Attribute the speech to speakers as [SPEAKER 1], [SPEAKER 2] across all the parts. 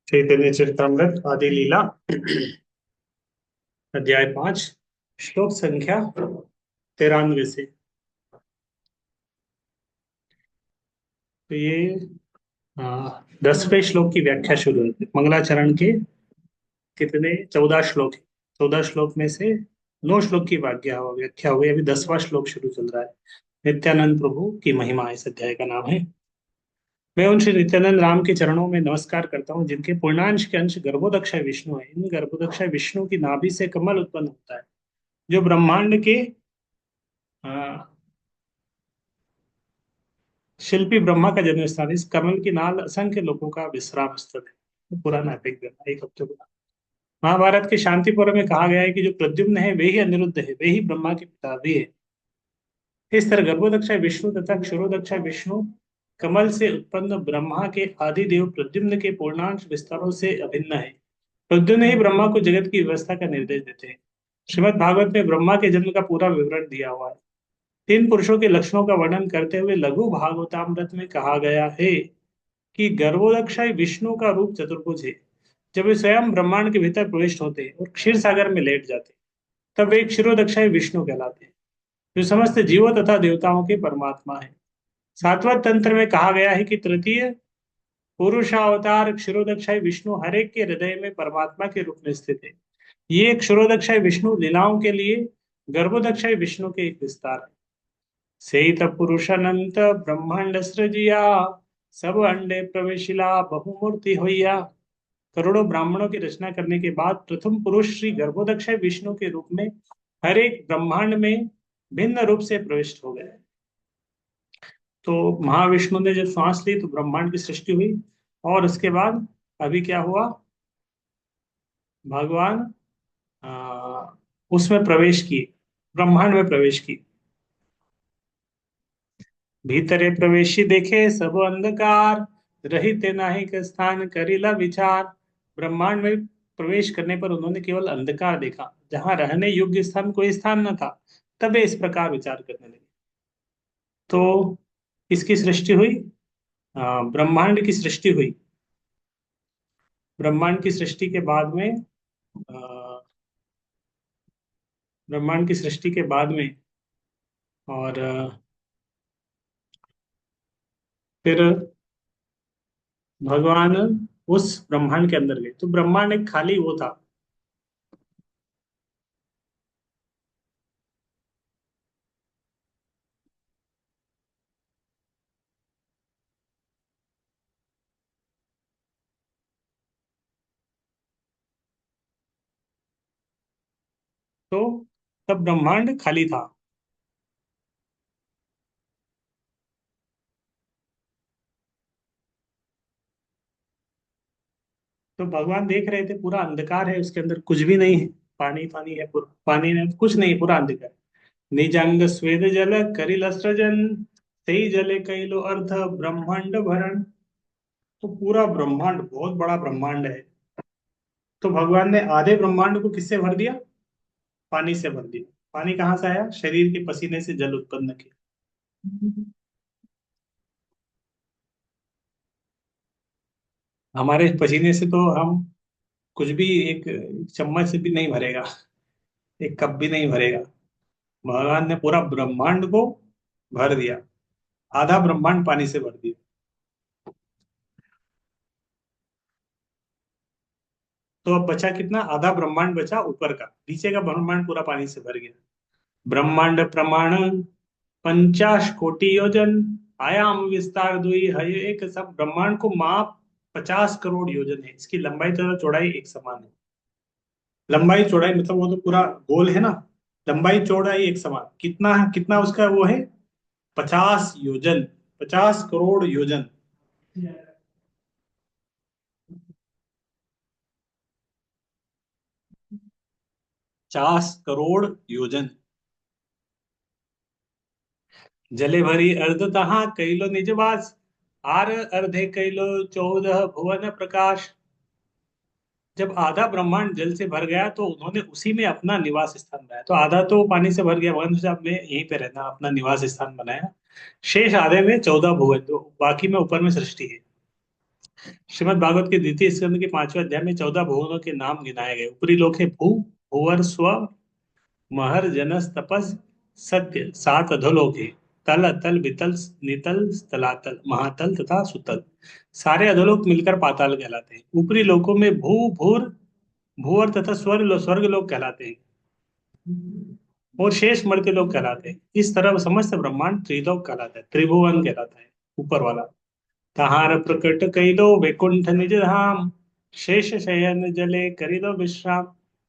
[SPEAKER 1] चैतन्य चरितमृत आदि लीला अध्याय 5 श्लोक संख्या 93 से। तो ये 10वें श्लोक की व्याख्या शुरू होती है। मंगलाचरण के कितने 14 श्लोक है। 14 श्लोक में से 9 श्लोक की व्याख्या हुई। अभी 10वां श्लोक शुरू चल रहा है। नित्यानंद प्रभु की महिमा इस अध्याय का नाम है। मैं उन श्री नित्यानंद राम के चरणों में नमस्कार करता हूँ जिनके पूर्णांश के अंश गर्भोदक्षय विष्णु है। इन गर्भोदक्षय विष्णु की नाभि से कमल उत्पन्न होता है जो ब्रह्मांड के अ, शिल्पी ब्रह्मा का जन्म स्थान। इस कमल की नाल असंख्य लोगों का विश्राम स्थल है। पुराना एपिक ग्रंथ, एक हफ्ते पुराना। महाभारत के शांति पर्व में कहा गया है कि जो प्रद्युम्न है वे ही अनिरुद्ध है, वे ही ब्रह्मा के पिता भी है। इस तरह गर्भोदक्षय विष्णु तथा क्षुरोदक्षय विष्णु कमल से उत्पन्न ब्रह्मा के आदि देव प्रद्युम्न के पूर्णांश विस्तारों से अभिन्न है। प्रद्युम्न ही ब्रह्मा को जगत की व्यवस्था का निर्देश देते हैं। श्रीमद् भागवत में ब्रह्मा के जन्म का पूरा विवरण दिया हुआ है। 3 पुरुषों के लक्षणों का वर्णन करते हुए लघु भागवतामृत में कहा गया है कि गर्भोदक्षय विष्णु का रूप चतुर्भुज है। जब वे स्वयं ब्रह्मांड के भीतर प्रविष्ट होते हैं और क्षीर सागर में लेट जाते हैं तब वे क्षीरोदक्षय विष्णु कहलाते हैं जो समस्त जीवों तथा देवताओं के परमात्मा है। 7वां तंत्र में कहा गया है कि तृतीय पुरुषावतार क्षीरोदक्षय विष्णु हर एक के हृदय में परमात्मा के रूप में स्थित है। ये क्षीरोदक्षय विष्णु लीलाओं के लिए गर्भोदक्षय विष्णु के एक विस्तार है। सेत पुरुषानंत ब्रह्मांड सृजिया सब अंडे प्रवेशिला बहुमूर्ति होइया। करोड़ों ब्राह्मणों की रचना करने के बाद प्रथम पुरुष श्री गर्भोदक्षय विष्णु के रूप में हर एक ब्रह्मांड में भिन्न रूप से प्रविष्ट हो गए। तो महाविष्णु ने जब सांस ली तो ब्रह्मांड की सृष्टि हुई और उसके बाद अभी क्या हुआ, भगवान आ, उसमें प्रवेश किए, ब्रह्मांड में प्रवेश की। भीतरे प्रवेशी देखे सब अंधकार रहिते नाहिक स्थान करिला विचार। ब्रह्मांड में प्रवेश करने पर उन्होंने केवल अंधकार देखा, जहां रहने योग्य स्थान कोई स्थान न था। तब वे इस प्रकार विचार करने लगे। तो इसकी सृष्टि हुई, ब्रह्मांड की सृष्टि हुई। ब्रह्मांड की सृष्टि के बाद में ब्रह्मांड की सृष्टि के बाद में और फिर भगवान उस ब्रह्मांड के अंदर गए। तो ब्रह्मांड एक खाली वो था। तो तब ब्रह्मांड खाली था। तो भगवान देख रहे थे पूरा अंधकार है, उसके अंदर कुछ भी नहीं है। पानी पानी है, पूरा पानी में कुछ नहीं, पूरा अंधकार। निज अंग स्वेद जल करिल सृजन तेई जले कैलो अर्ध ब्रह्मांड भरण। तो पूरा ब्रह्मांड बहुत बड़ा ब्रह्मांड है। तो भगवान ने आधे ब्रह्मांड को किससे भर दिया? पानी से भर दिया। पानी कहाँ से आया? शरीर के पसीने से जल उत्पन्न किया। हमारे पसीने से तो हम कुछ भी, एक चम्मच से भी नहीं भरेगा, एक कप भी नहीं भरेगा। भगवान ने पूरा ब्रह्मांड को भर दिया। आधा ब्रह्मांड पानी से भर दिया। तो अब बचा कितना? आधा ब्रह्मांड बचा ऊपर का। नीचे का ब्रह्मांड पूरा पानी से भर गया। ब्रह्मांड प्रमाण 50 कोटि योजन आयाम विस्तार दुई है। एक सब ब्रह्मांड को माप 50 करोड़ योजन है। इसकी लंबाई तथा चौड़ाई एक समान है। लंबाई चौड़ाई मतलब वो तो पूरा गोल है ना। लंबाई चौड़ाई एक समान, कितना कितना उसका वो है? 50 योजन, 50 करोड़ योजन। 50 करोड़ योजन। जले भरी अर्ध तहा कैलो निजवास आर अर्धे कैलो 14 भुवन प्रकाश। जब आधा ब्रह्मांड जल से भर गया तो उन्होंने उसी में अपना निवास स्थान बनाया। तो आधा तो पानी से भर गया, भगवान ने सोचा अब मैं यहीं पे रहना, अपना निवास स्थान बनाया। शेष आधे में 14 भुवन, तो बाकी में ऊपर में सृष्टि है। श्रीमद् भागवत के द्वितीय स्कंद के 5वें अध्याय में 14 भुवनों के नाम गिनाए गए। ऊपरी लोक है भू, भूवर, स्व, महर, जनस, तपस, सत्य। 7 अधोलोक है, तल, अतल, वितल, नितल, तलातल, महातल तथा सुतल। सारे अधोलोक मिलकर पाताल कहलाते हैं। ऊपरी लोकों में भू, भूर, भूवर तथा स्वर्ग लोक कहलाते हैं और शेष मर्त्य लोक कहलाते हैं। इस तरह समस्त ब्रह्मांड त्रिलोक कहलाता है, त्रिभुवन कहलाता है ऊपर वाला। तहार प्रकट कैलो वैकुंठ निज धाम, शेष शयन जले करिलो विश्राम।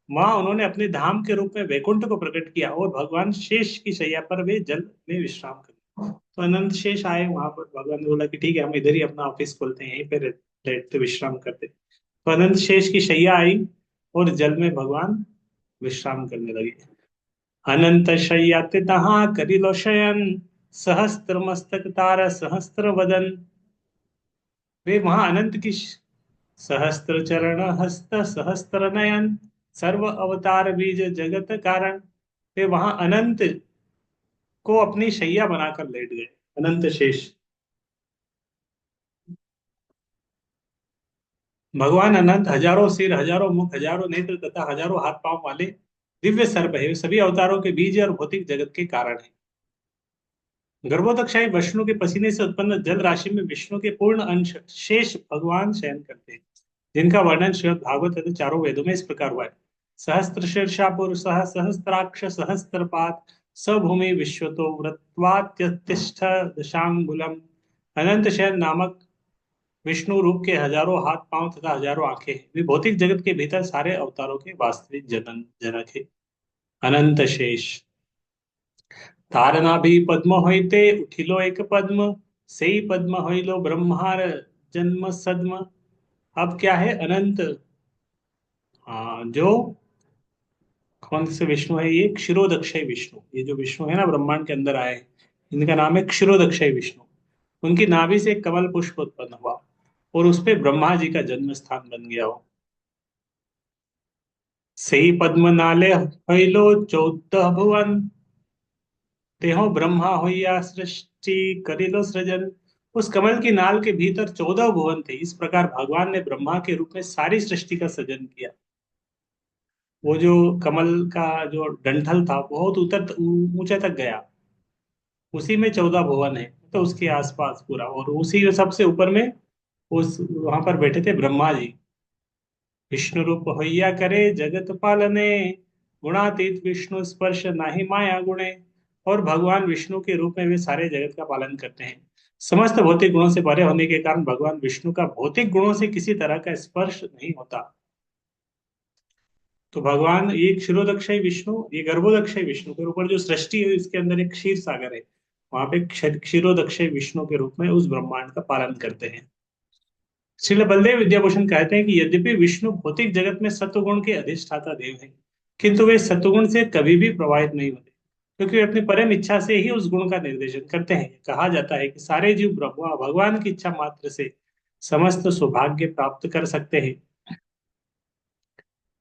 [SPEAKER 1] वहां उन्होंने अपने धाम के रूप में वैकुंठ को प्रकट किया और भगवान शेष की शैया पर वे जल में विश्राम कर। तो अनंत शेष आए वहां पर, भगवान ने बोला कि ठीक है, हम इधर ही अपना ऑफिस खोलते हैं, यहीं पे लेटते विश्राम करते। तो अनंत शेष की शैया आई और जल में भगवान विश्राम करने लगे। अनंत शय्या तहा करिलो शयन, सहस्त्र मस्तक तार सहस्त्र वदन। वे वहां अनंत की सहस्त्र चरण हस्त सहस्त्र नयन, सर्व अवतार बीज जगत कारण। वे वहां अनंत को अपनी शैया बनाकर लेट गए, अनंत शेष। भगवान अनंत हजारों सिर, हजारों मुख, हजारों नेत्र तथा हजारों हाथ पांव वाले दिव्य सर्प है। वे सभी अवतारों के बीज और भौतिक जगत के कारण है। गर्भोदकशाही विष्णु के पसीने से उत्पन्न जल राशि में विष्णु के पूर्ण अंश शेष भगवान शयन करते हैं, जिनका वर्णन श्रीमद् भागवत तथा चारों वेदों में इस प्रकार हुआ है। सहस्त्र शीर्षा पुरुष सहस्त्राक्ष सहस्त्रपात, सभूमि विश्वतो व्रत्वात्यतिष्ठ दशांगुलम। अनंत शयन नामक विष्णु रूप के हजारों हाथ पांव तथा हजारों आंखें हैं। वे भौतिक जगत के भीतर सारे अवतारों के वास्तविक जनक है। अनंत शेष तारनाभि पद्म होइते उठिलो एक पद्म, सेई पद्म होइलो ब्रह्मार जन्म सद्म। अब क्या है, अनंत, जो कौन से विष्णु है, ये क्षीरोदक्षय विष्णु। ये जो विष्णु है ना ब्रह्मांड के अंदर आए, इनका नाम है क्षीरोदक्षय विष्णु। उनकी नाभि से एक कमल पुष्प उत्पन्न हुआ और उस पे ब्रह्मा जी का जन्म स्थान बन गया हो। सेई पद्म नाले होइलो 14 भुवन, तेहो ब्रह्मा होइया सृष्टि करिलो सृजन। उस कमल की नाल के भीतर 14 भुवन थे। इस प्रकार भगवान ने ब्रह्मा के रूप में सारी सृष्टि का सृजन किया। वो जो कमल का जो डंठल था बहुत उतर ऊंचे तक गया, उसी में 14 भुवन है, तो उसके आसपास पूरा, और उसी सबसे ऊपर में उस वहां पर बैठे थे ब्रह्मा जी। विष्णु रूप होइया करे जगत पालने, गुणातीत विष्णु स्पर्श नाही माया गुणे। और भगवान विष्णु के रूप में वे सारे जगत का पालन करते हैं। समस्त भौतिक गुणों से परे होने के कारण भगवान विष्णु का भौतिक गुणों से किसी तरह का स्पर्श नहीं होता। तो भगवान, ये क्षीरोदक्षय विष्णु, ये गर्भोदक्षय विष्णु के ऊपर जो सृष्टि है इसके अंदर एक क्षीर सागर है, वहां पे क्षीरोदक्षय विष्णु के रूप में उस ब्रह्मांड का पालन करते हैं। श्रील बलदेव विद्याभूषण कहते हैं कि यद्यपि विष्णु भौतिक जगत में सत्वगुण के अधिष्ठाता देव हैं, किंतु वे सत्वगुण से कभी भी प्रभावित नहीं होते, क्योंकि वे अपनी परम इच्छा से ही उस गुण का निर्देशन करते हैं। कहा जाता है कि सारे जीव ब्रह्मा भगवान की इच्छा मात्र से समस्त सौभाग्य प्राप्त कर सकते हैं।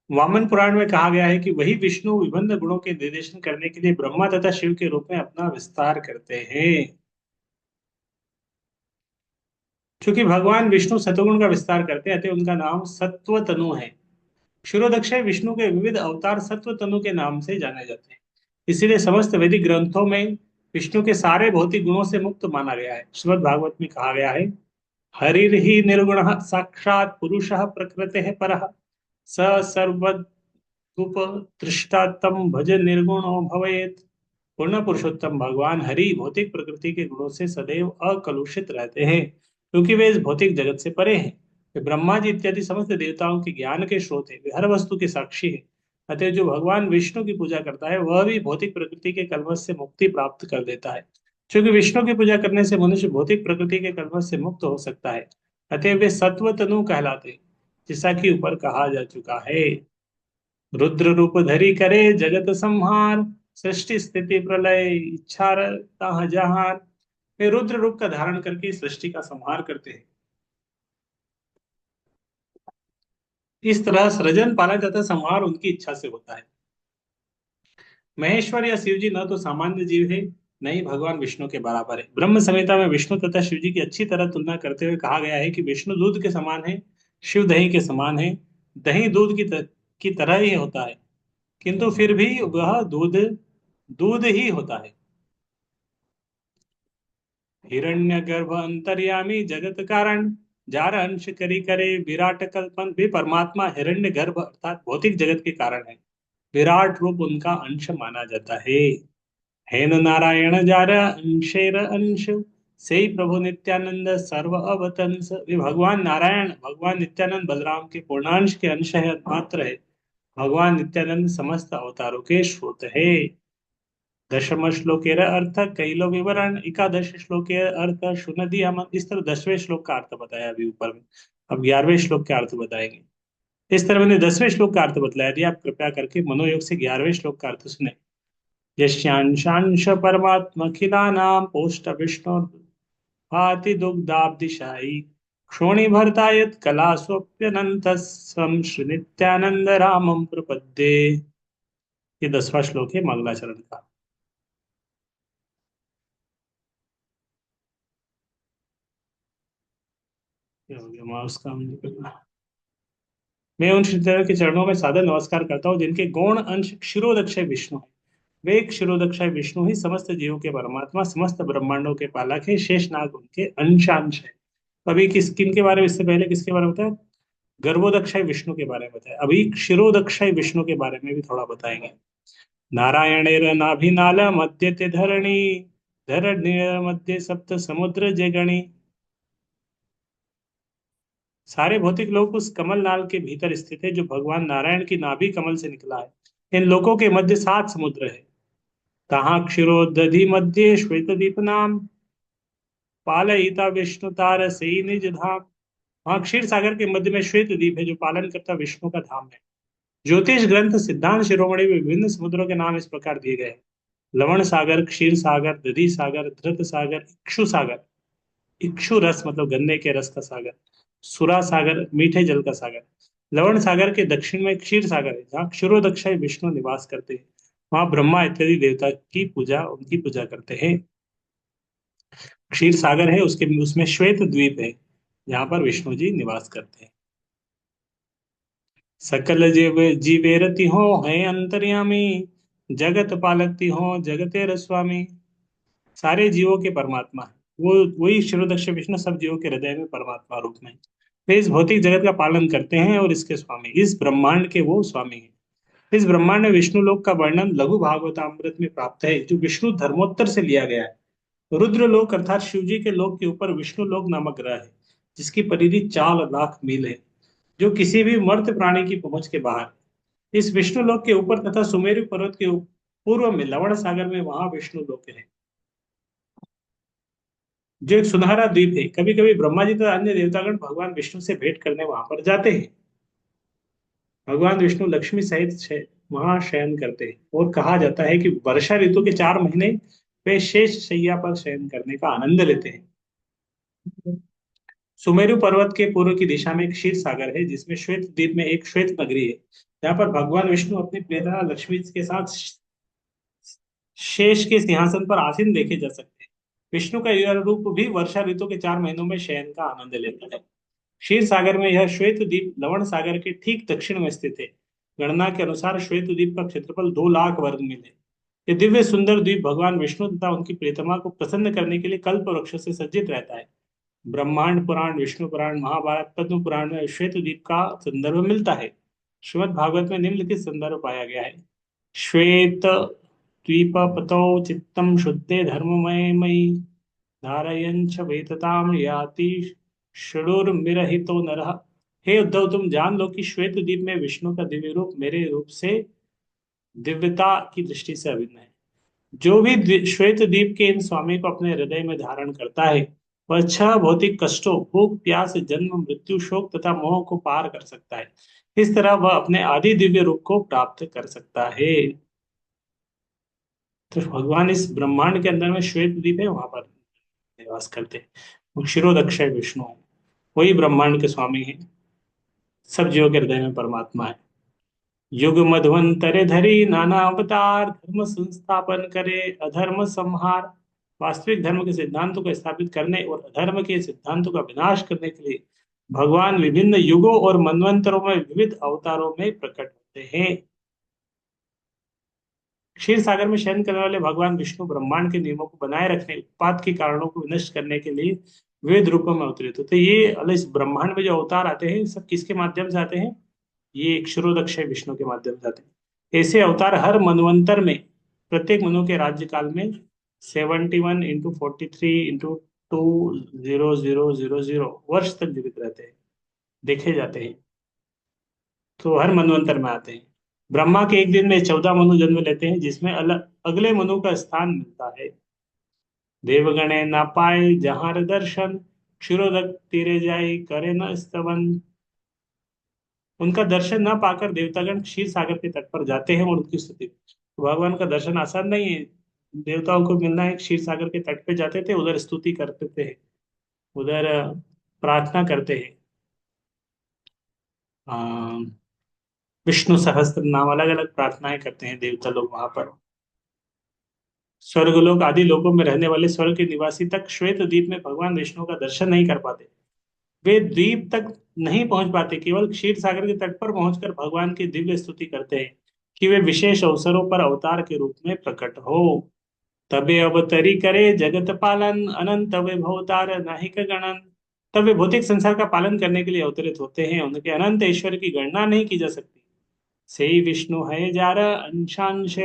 [SPEAKER 1] वामन पुराण में कहा गया है कि वही विष्णु विभिन्न गुणों के निर्देशन करने के लिए ब्रह्मा तथा शिव के रूप में अपना विस्तार करते हैं। क्योंकि भगवान विष्णु सतगुण का विस्तार करते हैं, अतः उनका नाम सत्व तनु है। क्षीरोदक्षय विष्णु के विविध अवतार सत्व तनु के नाम से जाने जाते हैं। इसीलिए समस्त वैदिक ग्रंथों में विष्णु के सारे भौतिक गुणों से मुक्त माना गया है। श्रीमद् भागवत में कहा गया है, हरिर्हि निर्गुण साक्षात पुरुष प्रकृति परः, स सर्वदुपदृष्टा तम भज निर्गुणो भवेत। पूर्ण पुरुषोत्तम भगवान हरि भौतिक प्रकृति के गुणों से सदैव अकलुषित रहते हैं, क्योंकि वे इस भौतिक जगत से परे हैं। वे ब्रह्मा जी इत्यादि समस्त देवताओं के ज्ञान के स्रोत है, वे हर वस्तु के साक्षी है। अतः जो भगवान विष्णु की पूजा करता है वह भी भौतिक प्रकृति के कलमश से मुक्ति प्राप्त कर लेता है। क्योंकि विष्णु की पूजा करने से मनुष्य भौतिक प्रकृति के कलमश से मुक्त हो सकता है। अतः वे सत्व तनु कहलाते हैं, जैसा कि ऊपर कहा जा चुका है। रुद्र रूप धरि करे जगत संहार, सृष्टि स्थिति प्रलय इच्छा जहान। वे रुद्र रूप का धारण करके सृष्टि का संहार करते हैं। इस तरह सृजन पालन तथा संहार उनकी इच्छा से होता है। महेश्वर या शिव जी न तो सामान्य जीव है नहीं भगवान विष्णु के बराबर है। ब्रह्म संहिता में विष्णु तथा शिव जी की अच्छी तरह तुलना करते हुए कहा गया है कि विष्णु दूध के समान है, शिव दही के समान है। दही दूध की तरह ही होता है, किंतु फिर भी वह दूध दूध ही होता है। हिरण्य गर्भ अंतर्यामी जगत कारण, जार अंश करी करे विराट कल्पन। भी परमात्मा हिरण्य गर्भ अर्थात भौतिक जगत के कारण है, विराट रूप उनका अंश माना जाता है। हेन नारायण जार अंशेर अंश, से ही प्रभु नित्यानंद सर्व अवतंस। वे भगवान नारायण भगवान नित्यानंद बलराम के पूर्णांश के अंश है, मात्र है। भगवान नित्यानंद समस्त अवतारों के स्रोत है। दशम श्लोकेर अर्थ कैलो विवरण, एकादश श्लोकेर अर्थ सुनदी अमन। इस तरह 10वें श्लोक का अर्थ बताया अभी ऊपर में। अब 11वें श्लोक का अर्थ बताएंगे। इस तरह मैंने 10वें श्लोक का अर्थ बतलाया दिया, आप कृपया करके मनोयोग से 11वें श्लोक का अर्थ सुने। यस्यांशांश परमात्मखिलानां पोष्ट विष्णु भाति दुग्धाब्दिशायी, क्षोणी भरता यत् कला स्वप्यनंत स्वं श्री नित्यानंद रामं प्रपद्ये। ये 10वां श्लोक है मंगलाचरण का। ये हो गया माउस काम नहीं करना। मैं उन श्रीचरण के चरणों में सादर नमस्कार करता हूँ जिनके गौण अंश क्षीरोदक्षय विष्णु है। वे क्षीरोदक्षय विष्णु ही समस्त जीवों के परमात्मा, समस्त ब्रह्मांडों के पालक है। शेषनाग उनके अंशांश है। अभी किन के बारे में, इससे पहले किसके बारे में बताया? गर्भोदक्षय विष्णु के बारे में बताया। अभी क्षीरोदक्षय विष्णु के बारे में भी थोड़ा बताएंगे। नारायणेर नाभिनाल मध्य ते धरणी, धरणी मध्य सप्त समुद्र जगणी। सारे भौतिक लोक उस कमल नाल के भीतर स्थित है जो भगवान नारायण की नाभि कमल से निकला है। इन लोकों के मध्य 7 समुद्र है। तहाँ क्षीरोदधि मध्य श्वेत दीप नाम, पालयिता विष्णु तार से निज धाम। वहां क्षीर सागर के मध्य में श्वेत द्वीप है जो पालन करता विष्णु का धाम है। ज्योतिष ग्रंथ सिद्धांत शिरोमणि में विभिन्न समुद्रों के नाम इस प्रकार दिए गए हैं। लवण सागर, क्षीर सागर, दधि सागर, धृत सागर, इक्षु सागर। इक्षु रस मतलब गन्ने के रस का सागर। सुरा सागर मीठे जल का सागर। लवण सागर के दक्षिण में क्षीर सागर है जहाँ क्षीरोदक्षय विष्णु निवास करते हैं। वहां ब्रह्मा इत्यादि देवता की पूजा उनकी पूजा करते हैं। क्षीर सागर है, उसके उसमें श्वेत द्वीप है जहाँ पर विष्णु जी निवास करते हैं। सकल जीव जीवेरति हो है अंतर्यामी, जगत पालकती हो जगतेर स्वामी। सारे जीवों के परमात्मा है वो, वही क्षीरोदक्ष विष्णु सब जीवों के हृदय में परमात्मा रूप में। वे इस भौतिक जगत का पालन करते हैं और इसके स्वामी, इस ब्रह्मांड के वो स्वामी हैं। इस ब्रह्मांड में विष्णु लोक का वर्णन लघु भागवतामृत में प्राप्त है जो विष्णु धर्मोत्तर से लिया गया है। रुद्र लोक अर्थात शिव जी के लोक के ऊपर विष्णु लोक नामक ग्रह है, जिसकी परिधि 4 लाख मील है, जो किसी भी मर्त प्राणी की पहुंच के बाहर है। इस विष्णु लोक के ऊपर तथा सुमेरु पर्वत के पूर्व में लवण सागर में वहां विष्णु लोक है, जो एक सुनहरा द्वीप है। कभी कभी ब्रह्मा जी तथा अन्य देवतागण भगवान विष्णु से भेंट करने वहां पर जाते हैं। भगवान विष्णु लक्ष्मी सहित वहां शयन करते हैं और कहा जाता है कि वर्षा ऋतु के 4 महीने वे शेष शैया पर शयन करने का आनंद लेते हैं। सुमेरु पर्वत के पूर्व की दिशा में एक क्षीर सागर है जिसमें श्वेत द्वीप में एक श्वेत नगरी है जहाँ पर भगवान विष्णु अपनी प्रियतमा लक्ष्मी के साथ शेष के सिंहासन पर आसीन देखे जा सकते हैं। विष्णु का यह रूप भी वर्षा ऋतु के 4 महीनों में शयन का आनंद लेता है। क्षीर सागर में यह श्वेत द्वीप लवण सागर के ठीक दक्षिण में स्थित है। गणना के अनुसार श्वेत द्वीप का क्षेत्रफल 2 लाख वर्ग मील है। ये दिव्य सुंदर द्वीप भगवान विष्णु तथा उनकी प्रियतमा को प्रसन्न करने के लिए कल्प वृक्ष से सज्जित रहता है। ब्रह्मांड पुराण, विष्णु पुराण, महाभारत, पद्म पुराण में श्वेत द्वीप का संदर्भ मिलता है। श्रीमद् भागवत में निम्नलिखित संदर्भ पाया गया है। श्वेत द्वीपपतौ चित्तम शुद्धे धर्ममय मयि, धारयन् च वेतताम याति षडुर्मिरहितो नरः। हे उद्धव, तुम जान लो कि श्वेत द्वीप में विष्णु का दिव्य रूप मेरे रूप से दिव्यता की दृष्टि से अभिन्न है। जो भी श्वेत द्वीप के इन स्वामी को अपने हृदय में धारण करता है वह 6 भौतिक कष्टों भूख प्यास जन्म मृत्यु शोक तथा मोह को पार कर सकता है। इस तरह वह अपने आदि दिव्य रूप को प्राप्त कर सकता है। तो भगवान इस ब्रह्मांड के अंदर में श्वेत द्वीप है वहां पर निवास करते हैं। वो क्षीरोदक्षय विष्णु है, वही ब्रह्मांड के स्वामी है, सब जीवों के हृदय में परमात्मा है। युग मध्वंतरे धरी नाना अवतार, धर्म संस्थापन करे अधर्म संहार। वास्तविक धर्म के सिद्धांतों को स्थापित करने और अधर्म के सिद्धांतों का विनाश करने के लिए भगवान विभिन्न युगों और मनवंतरों में विविध अवतारों में प्रकट होते हैं। क्षीर सागर में शयन करने वाले भगवान विष्णु ब्रह्मांड के नियमों को बनाए रखने, उत्पाद के कारणों को विनष्ट करने के लिए विविध रूपों में अवतरित होते हैं। ये इस ब्रह्मांड में जो अवतार आते हैं सब किसके माध्यम से आते हैं? ये क्षीरोदक्षय विष्णु के माध्यम से आते हैं। ऐसे अवतार हर मनवंतर में प्रत्येक मनु के राज्य काल में 71 × 43 × 2000 वर्ष तक जीवित रहते हैं, देखे जाते हैं। तो हर मनवंतर में आते हैं। ब्रह्मा के एक दिन में 14 मनु जन्म लेते हैं, जिसमें अगले मनु का स्थान मिलता है। देवगणे न पाए जहार दर्शन, क्षीरोदक तीरे जाए करे न स्तवन। उनका दर्शन न पाकर देवतागण क्षीर सागर के तट पर जाते हैं और उनकी स्तुति। तो भगवान का दर्शन आसान नहीं है। देवताओं को मिलना है, क्षीर सागर के तट पे जाते थे, उधर स्तुति करते थे, उधर प्रार्थना करते हैं। विष्णु सहस्त्र नाम, अलग अलग प्रार्थनाएं करते हैं देवता लोग वहां पर। स्वर्गलोक आदि लोकों में रहने वाले स्वर्ग के निवासी तक श्वेत द्वीप में भगवान विष्णु का दर्शन नहीं कर पाते। वे द्वीप तक नहीं पहुंच पाते, केवल क्षीर सागर के तट पर पहुंचकर भगवान की दिव्य स्तुति करते हैं कि वे विशेष अवसरों पर अवतार के रूप में प्रकट हो। तबे अवतरी करे जगत पालन, अनंत विभवतार नाहिक गणन। तब वे भौतिक संसार का पालन करने के लिए अवतरित होते हैं, उनके अनंत ऐश्वर्य की गणना नहीं की जा सकती। से ही विष्णु है जार अंशांश,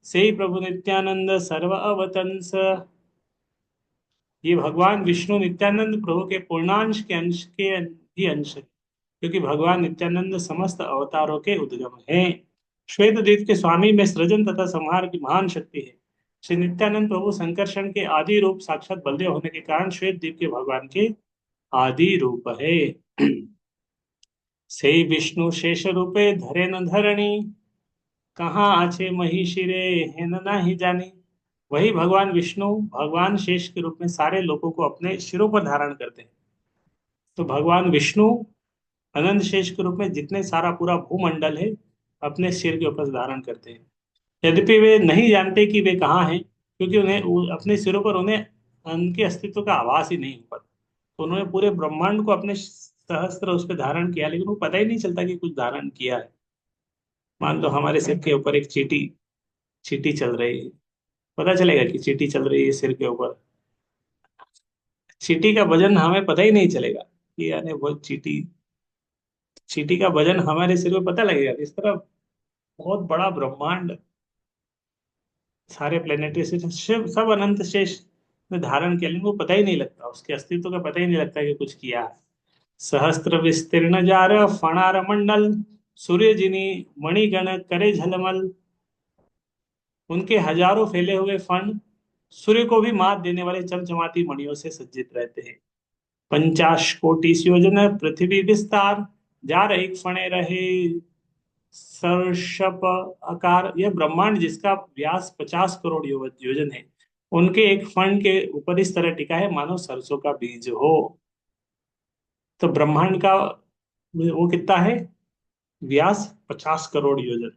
[SPEAKER 1] से ही प्रभु नित्यानंद सर्व अवतंस। ये भगवान विष्णु नित्यानंद प्रभु के पूर्णांश के अंश के ही अंश है, क्योंकि भगवान नित्यानंद समस्त अवतारों के उद्गम हैं। श्वेत द्वीप के स्वामी में सृजन तथा संहार की महान शक्ति है। श्री नित्यानंद प्रभु संकर्षण के आदि रूप साक्षात बलदेव होने के कारण श्वेत द्वीप के भगवान के आदि रूप है। से विष्णु शेष रूपे धरे न धरणी, कहाँ आछे महिषिरे है न नाही जानी। वही भगवान विष्णु भगवान शेष के रूप में सारे लोगों को अपने सिरों पर धारण करते हैं। तो भगवान विष्णु अनंत शेष के रूप में जितने सारा पूरा भूमंडल है अपने सिर के ऊपर धारण करते हैं। यद्यपि वे नहीं जानते कि वे कहाँ हैं, क्योंकि उन्हें अपने सिरों पर उन्हें उनके अस्तित्व का आभास ही नहीं हुआ। तो उन्होंने पूरे ब्रह्मांड को अपने सहस्त्र उस पर धारण किया, लेकिन वो पता ही नहीं चलता कि कुछ धारण किया है। मान लो हमारे सिर के ऊपर एक चीटी चीटी चल रही है, पता चलेगा कि चीटी चल रही है सिर के ऊपर? चीटी का वजन हमें पता ही नहीं चलेगा कि यानी वो चीटी, चीटी का वजन हमारे सिर पे पता लगेगा। इस तरह बहुत बड़ा ब्रह्मांड, सारे प्लेनेटरी सिस्टम सब अनंत शेष में धारण किया, लेकिन वो पता ही नहीं लगता, उसके अस्तित्व का पता ही नहीं लगता कि कुछ किया है। सहस्त्र विस्तीर्ण जार फणार मंडल, सूर्य जिनी मणिगण करे झलमल। उनके हजारों फैले हुए फण सूर्य को भी मात देने वाले चमचमाती मणियों से सज्जित रहते हैं। 50 कोटि योजन पृथ्वी विस्तार, जार एक फणे रहे सर्षप आकार। यह ब्रह्मांड जिसका व्यास 50 करोड़ योजन है, उनके एक फण के ऊपर इस तरह टिका है मानो सरसों का बीज हो। तो ब्रह्मांड का वो कितना है? व्यास 50 करोड़ योजन,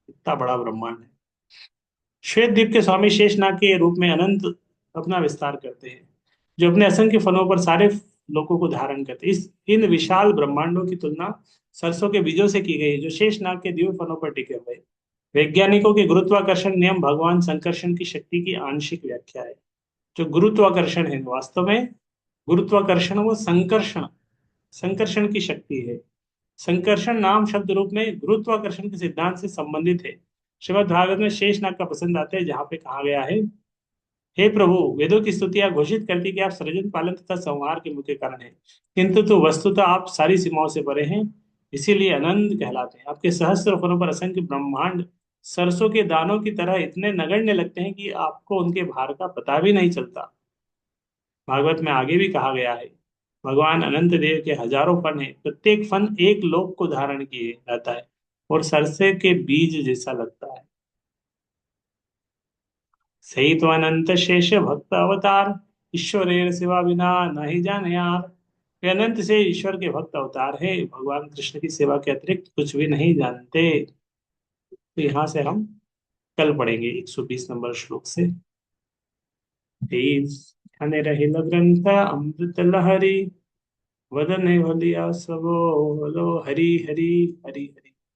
[SPEAKER 1] इतना बड़ा ब्रह्मांड है। श्वेत द्वीप के स्वामी शेषनाग के रूप में अनंत अपना विस्तार करते हैं, जो अपने असंख्य फलों पर सारे लोगों को धारण करते हैं। इस इन विशाल ब्रह्मांडों की तुलना सरसों के बीजों से की गई है, जो शेषनाग के दिव्य फलों पर टिके हुए हैं। वैज्ञानिकों के गुरुत्वाकर्षण नियम भगवान संकर्षण की शक्ति की आंशिक व्याख्या है। जो गुरुत्वाकर्षण है, वास्तव में गुरुत्वाकर्षण वो संकर्षण संकर्षण की शक्ति है। संकर्षण नाम शब्द रूप में गुरुत्वाकर्षण के सिद्धांत से संबंधित है। श्रीमद् भागवत में शेषनाग का प्रसंग आता है, जहां पे कहा गया है, हे प्रभु, वेदों की स्तुतियां घोषित करती कि आप सृजन पालन तथा संहार के मुख्य कारण हैं, किंतु तो वस्तुतः आप सारी सीमाओं से परे हैं, इसीलिए अनंत कहलाते हैं। आपके सहस्त्र फलों पर असंख्य ब्रह्मांड सरसों के दानों की तरह इतने नगण्य लगते हैं कि आपको उनके भार का पता भी नहीं चलता। भागवत में आगे भी कहा गया है, भगवान अनंत देव के हजारों फन है, प्रत्येक फन एक लोक को धारण किए रहता है और सरसे के बीज जैसा लगता है। सही तो अनंत शेष भक्त अवतार, ईश्वरेर सिवा बिना नहीं जाने यार। वे अनंत से ईश्वर के भक्त अवतार है, भगवान कृष्ण की सेवा के अतिरिक्त कुछ भी नहीं जानते। तो यहाँ से हम कल पढ़ेंगे 120 नंबर श्लोक से। ध्याने रहिल ग्रंथ अमृत लहरी, वदने भलिया सबो, बोलो हरि हरि हरि हरि।